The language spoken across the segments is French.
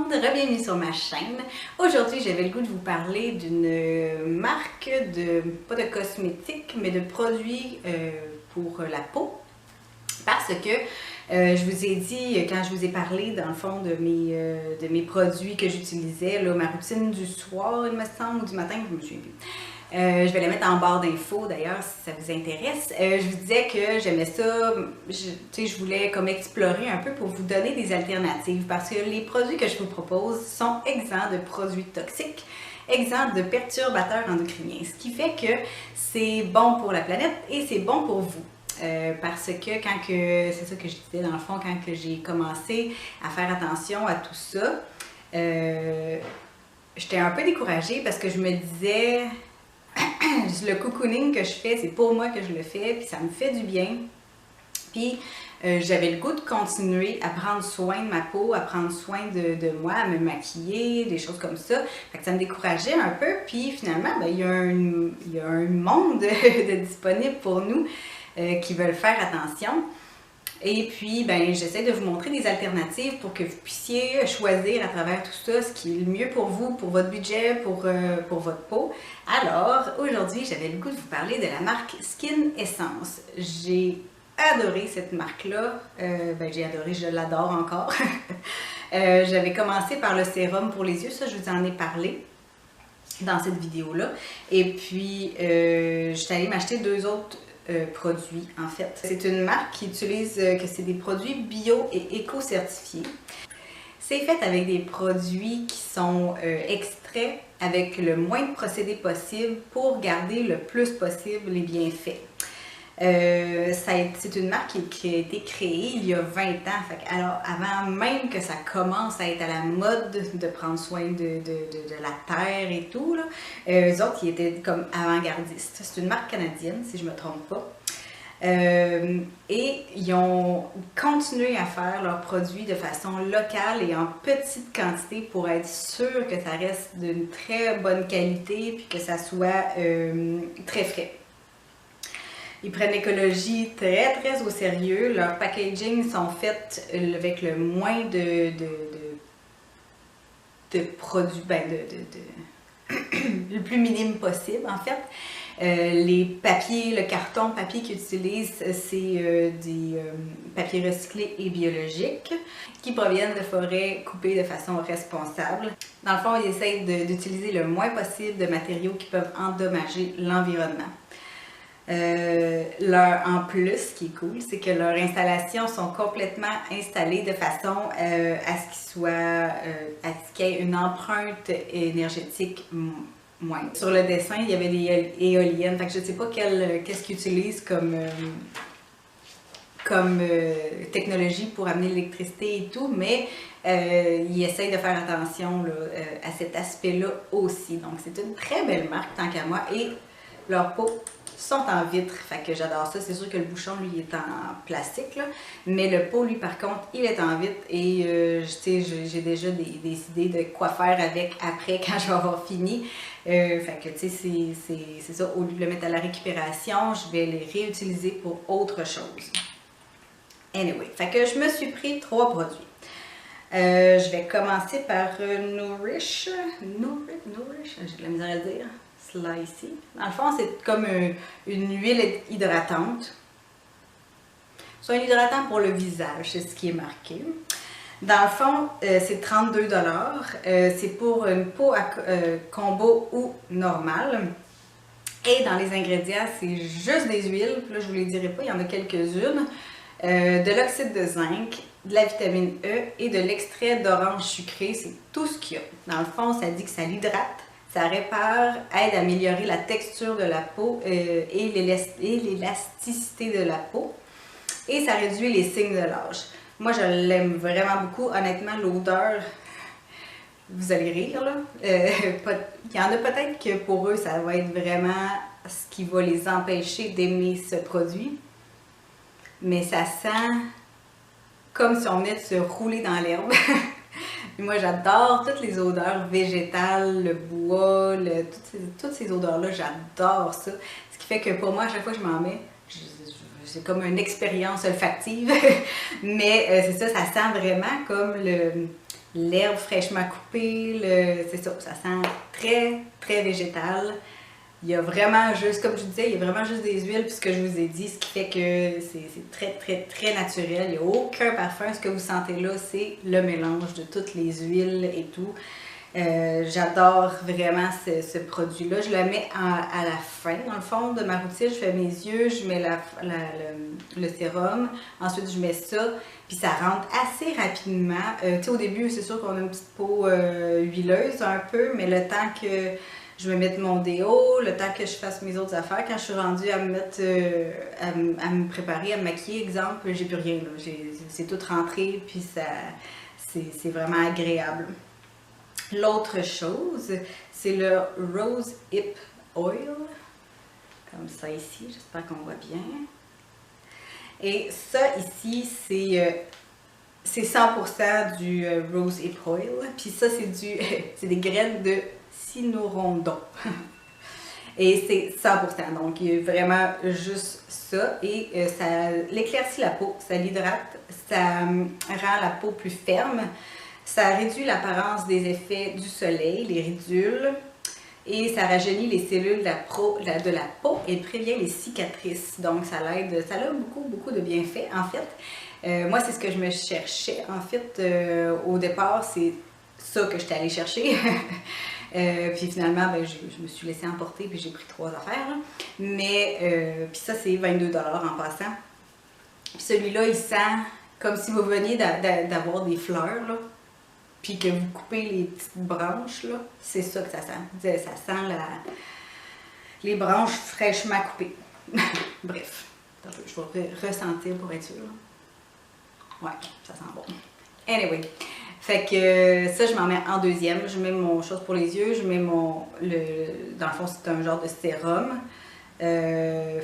monde, bienvenue sur ma chaîne. Aujourd'hui, j'avais le goût de vous parler d'une marque pas de cosmétiques, mais de produits pour la peau. Parce que je vous ai dit, quand je vous ai parlé dans le fond de mes produits que j'utilisais, ma routine du soir, il me semble, ou du matin, je me souviens plus. Je vais la mettre en barre d'infos d'ailleurs si ça vous intéresse. Je vous disais que j'aimais ça, je voulais comme explorer un peu pour vous donner des alternatives parce que les produits que je vous propose sont exempts de produits toxiques, exempts de perturbateurs endocriniens, ce qui fait que c'est bon pour la planète et c'est bon pour vous. Parce que c'est ça que je disais dans le fond, quand j'ai commencé à faire attention à tout ça, j'étais un peu découragée parce que je me disais, le cocooning que je fais, c'est pour moi que je le fais, puis ça me fait du bien. Puis j'avais le goût de continuer à prendre soin de ma peau, à prendre soin de moi, à me maquiller, des choses comme ça. Fait que ça me décourageait un peu, puis finalement, il y a un monde de disponible pour nous qui veulent faire attention. Et puis, j'essaie de vous montrer des alternatives pour que vous puissiez choisir à travers tout ça ce qui est le mieux pour vous, pour votre budget, pour votre peau. Alors, aujourd'hui, j'avais le goût de vous parler de la marque Skin Essence. J'ai adoré cette marque-là. J'ai adoré, je l'adore encore. J'avais commencé par le sérum pour les yeux, ça, je vous en ai parlé dans cette vidéo-là. Et puis, je suis allée m'acheter deux autres produits en fait. C'est une marque qui utilise que c'est des produits bio et éco-certifiés. C'est fait avec des produits qui sont extraits avec le moins de procédés possible pour garder le plus possible les bienfaits. C'est une marque qui a été créée il y a 20 ans. Alors, avant même que ça commence à être à la mode de prendre soin de la terre et tout, là, eux autres, ils étaient comme avant-gardistes. C'est une marque canadienne, si je ne me trompe pas. Et ils ont continué à faire leurs produits de façon locale et en petite quantité pour être sûr que ça reste d'une très bonne qualité puis que ça soit très frais. Ils prennent l'écologie très très au sérieux. Leurs packaging sont faits avec le moins de produits, le plus minime possible en fait. Les papiers, le carton papier qu'ils utilisent, c'est des papiers recyclés et biologiques qui proviennent de forêts coupées de façon responsable. Dans le fond, ils essayent d'utiliser le moins possible de matériaux qui peuvent endommager l'environnement. En plus, ce qui est cool, c'est que leurs installations sont complètement installées de façon à ce qu'il y ait une empreinte énergétique moindre. Sur le dessin, il y avait des éoliennes, fait que je ne sais pas qu'est-ce qu'ils utilisent comme technologie pour amener l'électricité et tout, mais ils essayent de faire attention là, à cet aspect-là aussi. Donc c'est une très belle marque tant qu'à moi et leurs pots sont en vitre, fait que j'adore ça. C'est sûr que le bouchon, lui, est en plastique, là, mais le pot, lui, par contre, il est en vitre et j'ai déjà des idées de quoi faire avec après quand je vais avoir fini. Fait que, tu sais, c'est ça, au lieu de le mettre à la récupération, je vais les réutiliser pour autre chose. Anyway, fait que je me suis pris 3 produits. Je vais commencer par Nourish, j'ai de la misère à le dire. Là ici. Dans le fond, c'est comme une huile hydratante. C'est un hydratant pour le visage, c'est ce qui est marqué. Dans le fond, c'est 32 $. C'est pour une peau à combo ou normale. Et dans les ingrédients, c'est juste des huiles. Là, je ne vous les dirai pas, il y en a quelques-unes. De l'oxyde de zinc, de la vitamine E et de l'extrait d'orange sucré. C'est tout ce qu'il y a. Dans le fond, ça dit que ça l'hydrate. Ça répare, aide à améliorer la texture de la peau et l'élasticité de la peau. Et ça réduit les signes de l'âge. Moi, je l'aime vraiment beaucoup. Honnêtement, l'odeur, vous allez rire, là. Il y en a peut-être que pour eux, ça va être vraiment ce qui va les empêcher d'aimer ce produit. Mais ça sent comme si on venait de se rouler dans l'herbe. Moi, j'adore toutes les odeurs végétales, le bois, toutes ces odeurs-là, j'adore ça. Ce qui fait que pour moi, à chaque fois que je m'en mets, c'est comme une expérience olfactive. Mais c'est ça, ça sent vraiment comme l'herbe fraîchement coupée, c'est ça, ça sent très, très végétal. Il y a vraiment juste, comme je vous disais, il y a vraiment juste des huiles, puis ce que je vous ai dit, ce qui fait que c'est très, très, très naturel. Il n'y a aucun parfum. Ce que vous sentez là, c'est le mélange de toutes les huiles et tout. J'adore vraiment ce produit-là. Je le mets à la fin, dans le fond, de ma routine. Je fais mes yeux, je mets le sérum. Ensuite, je mets ça, puis ça rentre assez rapidement. Tu sais, au début, c'est sûr qu'on a une petite peau huileuse un peu, mais le temps que je me mette mon déo, le temps que je fasse mes autres affaires, quand je suis rendue à me mettre, à me préparer, à me maquiller, exemple, j'ai plus rien. C'est tout rentré, puis ça, c'est vraiment agréable. L'autre chose, c'est le Rose Hip Oil, comme ça ici, j'espère qu'on voit bien. Et ça ici, c'est 100% du Rose Hip Oil, puis ça c'est des graines de cynorondon. Et c'est 100%, donc il y a vraiment juste ça. Et ça l'éclaircit la peau, ça l'hydrate, ça rend la peau plus ferme, ça réduit l'apparence des effets du soleil, les ridules, et ça rajeunit les cellules de la peau et prévient les cicatrices. Donc ça l'aide, ça a beaucoup, beaucoup de bienfaits en fait. Moi, c'est ce que je me cherchais. En fait, au départ, c'est ça que j'étais allée chercher. Puis finalement, ben, je me suis laissée emporter puis j'ai pris 3 affaires. Là. Mais, puis ça, c'est 22$ en passant. Puis celui-là, il sent comme si vous veniez d'avoir des fleurs, là. Puis que vous coupez les petites branches, là. C'est ça que ça sent. Ça sent les branches fraîchement coupées. Bref, je vais ressentir pour être sûre. Ouais, ça sent bon. Anyway. Fait que ça, je m'en mets en deuxième. Je mets mon chose pour les yeux. Je mets dans le fond, c'est un genre de sérum.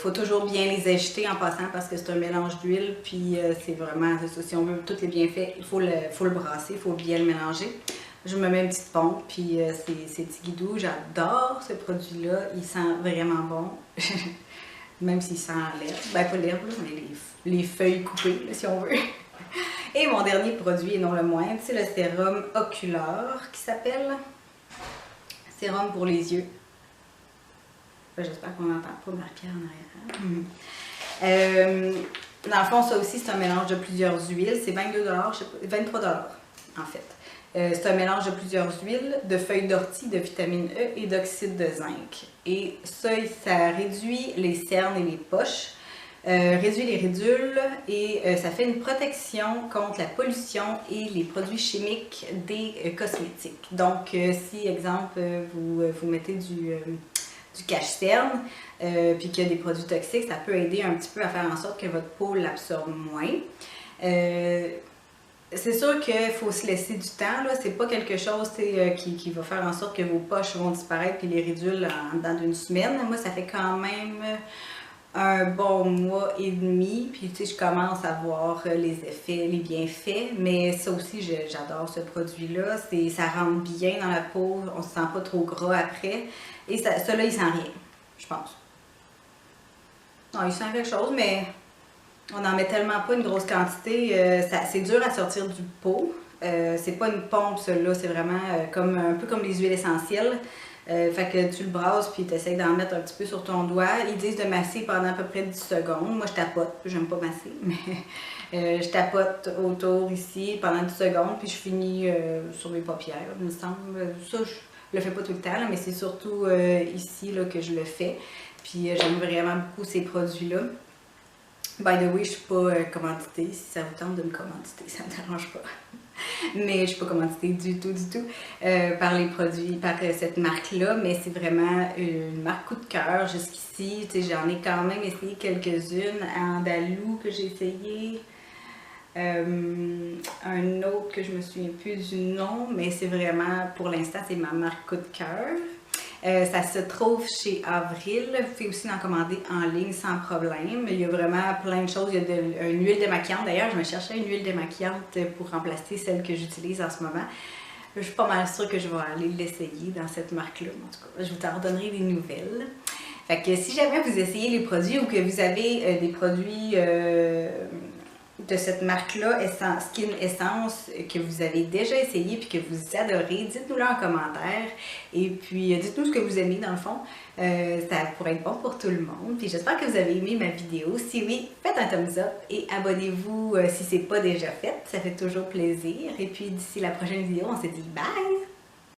Faut toujours bien les acheter en passant parce que c'est un mélange d'huile. Puis c'est vraiment, ça, si on veut tous les bienfaits, il faut le brasser, il faut bien le mélanger. Je me mets une petite pompe, puis c'est Tigidou. J'adore ce produit-là. Il sent vraiment bon. Même s'il sent l'herbe. Ben, pas l'herbe, mais les feuilles coupées, là, si on veut. Et mon dernier produit, et non le moindre, c'est le sérum oculaire qui s'appelle sérum pour les yeux. J'espère qu'on n'entend pas Marie-Pierre en arrière. Dans le fond, ça aussi, c'est un mélange de plusieurs huiles. C'est 22$, je sais pas, 23$ en fait. C'est un mélange de plusieurs huiles, de feuilles d'ortie, de vitamine E et d'oxyde de zinc. Et ça réduit les cernes et les poches. Réduit les ridules et ça fait une protection contre la pollution et les produits chimiques des cosmétiques. Donc, si, exemple, vous mettez du cache-cerne, puis qu'il y a des produits toxiques, ça peut aider un petit peu à faire en sorte que votre peau l'absorbe moins. C'est sûr qu'il faut se laisser du temps, là. C'est pas quelque chose qui va faire en sorte que vos poches vont disparaître puis les ridules dans une semaine. Moi, ça fait quand même un bon mois et demi, puis tu sais, je commence à voir les effets, les bienfaits, mais ça aussi, j'adore ce produit-là. Ça rentre bien dans la peau, on se sent pas trop gras après, et celui-là, il sent rien, je pense. Non, il sent quelque chose, mais on n'en met tellement pas une grosse quantité, c'est dur à sortir du pot. C'est pas une pompe, celui-là, c'est vraiment un peu comme les huiles essentielles. Fait que tu le brasses puis tu essaies d'en mettre un petit peu sur ton doigt. Ils disent de masser pendant à peu près 10 secondes. Moi, je tapote. J'aime pas masser, mais je tapote autour ici pendant 10 secondes puis je finis sur mes paupières, il me semble. Ça, je le fais pas tout le temps, là, mais c'est surtout ici là, que je le fais. Puis j'aime vraiment beaucoup ces produits-là. By the way, je suis pas commanditée. Si ça vous tente de me commanditer, ça me dérange pas. Mais je suis pas commanditée du tout, par les produits, par cette marque-là. Mais c'est vraiment une marque coup de cœur jusqu'ici. Tu sais, j'en ai quand même essayé quelques-unes. Andalou que j'ai essayé. Un autre que je me souviens plus du nom. Mais c'est vraiment, pour l'instant, c'est ma marque coup de cœur. Ça se trouve chez Avril. Vous pouvez aussi en commander en ligne sans problème. Il y a vraiment plein de choses. Il y a une huile démaquillante. D'ailleurs, je me cherchais une huile démaquillante pour remplacer celle que j'utilise en ce moment. Je suis pas mal sûre que je vais aller l'essayer dans cette marque-là. En tout cas, je vous en redonnerai des nouvelles. Fait que si jamais vous essayez les produits ou que vous avez des produits de cette marque-là, Skin Essence, que vous avez déjà essayé puis que vous adorez, dites-nous-le en commentaire. Et puis, dites-nous ce que vous aimez dans le fond. Ça pourrait être bon pour tout le monde. Puis j'espère que vous avez aimé ma vidéo. Si oui, faites un thumbs up et abonnez-vous si ce n'est pas déjà fait. Ça fait toujours plaisir. Et puis d'ici la prochaine vidéo, on se dit bye!